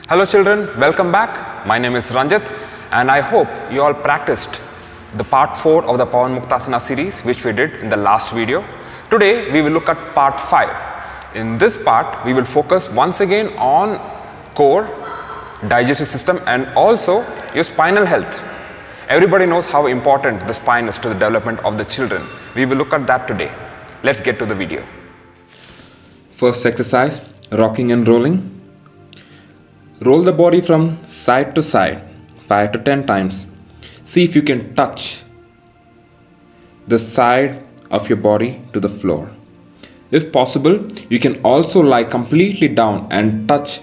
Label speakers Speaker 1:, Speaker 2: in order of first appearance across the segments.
Speaker 1: Hello children, welcome back. My name is Ranjit and I hope you all practiced the part 4 of the Pawan Muktasana series which we did in the last video. Today we will look at part 5. In this part we will focus once again on core, digestive system and also your spinal health. Everybody knows how important the spine is to the development of the children. We will look at that today. Let's get to the video. First exercise, rocking and rolling. Roll the body from side to side 5 to 10 times. See if you can touch the side of your body to the floor. If possible, you can also lie completely down and touch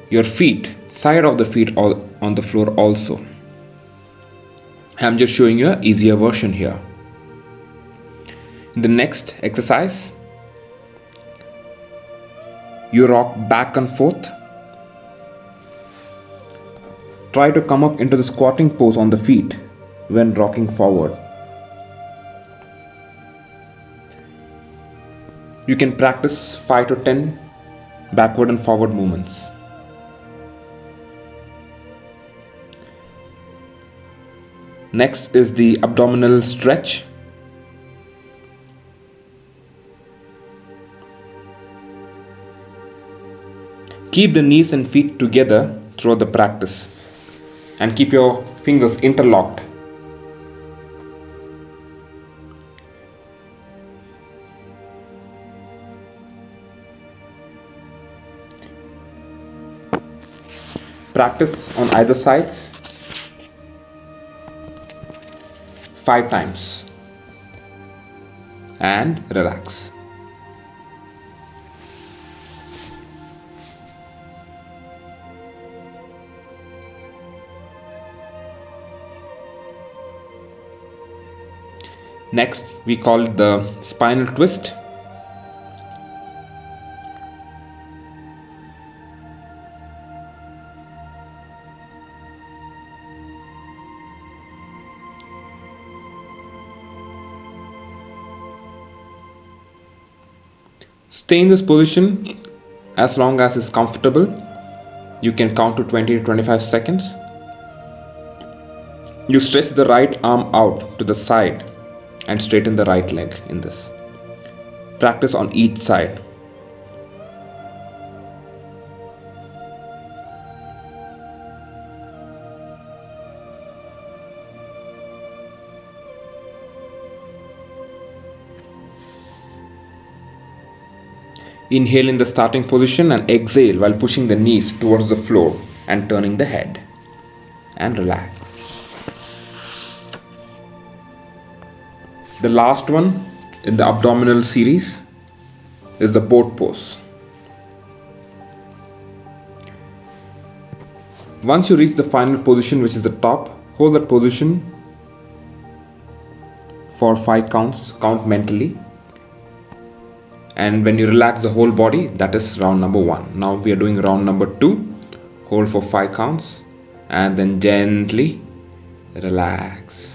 Speaker 1: your feet, side of the feet on the floor also. I'm just showing you an easier version here. In the next exercise, you rock back and forth. Try to come up into the squatting pose on the feet when rocking forward. You can practice 5 to 10 backward and forward movements. Next is the abdominal stretch. Keep the knees and feet together throughout the practice and keep your fingers interlocked. Practice on either sides 5 times and relax. Next, we call it the spinal twist. Stay in this position as long as it's comfortable. You can count to 20 to 25 seconds. You stretch the right arm out to the side and straighten the right leg in this. Practice on each side. Inhale in the starting position and exhale while pushing the knees towards the floor and turning the head. And relax. The last one in the abdominal series is the boat pose. Once you reach the final position, which is the top, hold that position for 5 counts, count mentally. And when you relax the whole body, that is round number 1. Now we are doing round number 2. Hold for 5 counts and then gently relax.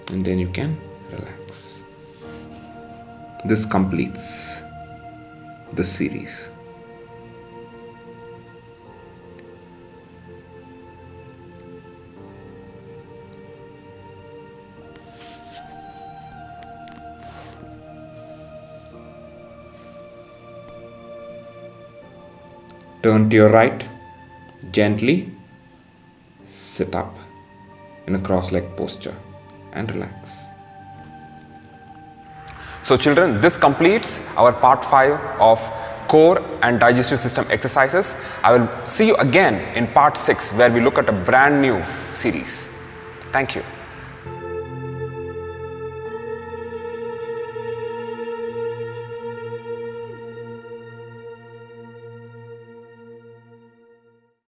Speaker 1: And then you can relax. This completes the series. Turn to your right, gently sit up in a cross-legged posture and relax. So children, this completes our part 5 of core and digestive system exercises. I will see you again in part 6 where we look at a brand new series. Thank you.